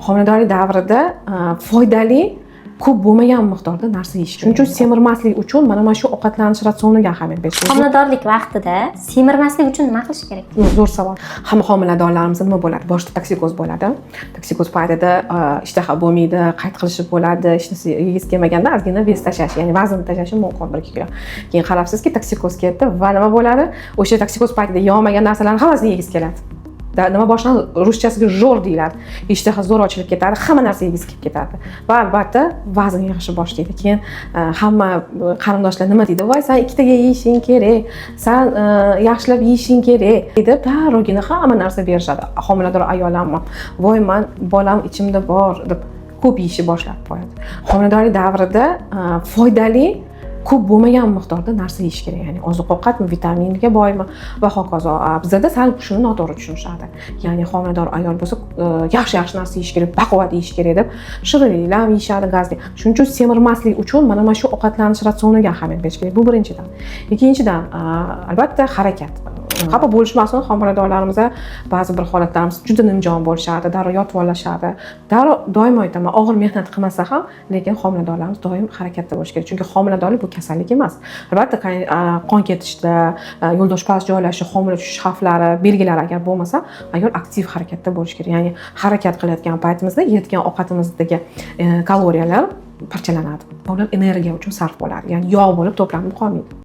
homiladorlik davrida foydali ko'p bo'lmagan miqdorda narsa yeyish. Shuning uchun semirmaslik uchun mana shu ovqatlanish ratsioniga ahamiyat berish kerak. Homiladorlik vaqtida semirmaslik uchun nima qilish kerak? Zo'r savol. Hamma homiladorlarimizda nima bo'ladi? Boshida toksikoz bo'ladi. Toksikoz paytida ishtaha bo'lmaydi, qayt qilishib bo'ladi, ishlasa yegisi kelmaganda ozgina vес tashlash, ya'ni vazn tashlashi mumkin 1-2 kilo. Keyin qarabsizki, toksikoz ketdi va nima bo'ladi? O'sha toksikoz paytida yemagan narsalarni hammasini yegisi keladi. Nima boshdan ruschasiga jo'r deyiladi. Ishtaha zo'r ochilib ketadi, hamma narsa yegisi kelib ketadi. Va albatta vazn yig'ishni boshlaydi. Keyin hamma qarindoshlar nima deydi? "Voy, sen ikkitaga yeyishing kerak. Sen yaxshilab yeyishing kerak" deb darrogina hamma narsa berishadi. Homilador ayollarmi? "Voy, men bolam ichimda bor" deb ko'p yeyishni boshlab qo'yadi. Homiladorlik davrida foydali ko'p bo'lmagan miqdorda narsa yeyish kerak. Ya'ni oziq-ovqatmi, vitaminga boymi va hokazo. Bizda sal shuni noto'g'ri tushunishadi. Ya'ni homilador ayol bo'lsa, yaxshi narsa yeyish kerak, baquvvat yeyish kerak deb shirinliklar yeyishadi, gazli. Shuning uchun semirmaslik uchun mana shu ovqatlanish ratsioniga ahamiyat berish kerak. Bu birinchidan. Ikkinchidan, albatta harakat. Xafa bo'lishmasin, homiladorlarimizda ba'zi bir holatlarimiz juda nimjon bo'lishadi, darrov yotib olishadi. Doimo aytaman, og'ir mehnat qilmasa ham, lekin homiladorlarimiz doim harakatda bo'lishi kerak. Chunki homiladorlik bu kasallik emas. Albatta qon ketishda, yo'ldosh past joylashish, homila tushish xavflari, belgilari agar bo'lmasa, ayol aktiv harakatda bo'lishi kerak. Ya'ni harakat qilayotgan paytimizda yeyotgan ovqatimizdagi kaloriyalar parchalanadi. Ular energiya uchun sarf bo'ladi. Ya'ni yog' bo'lib to'planib qolmaydi.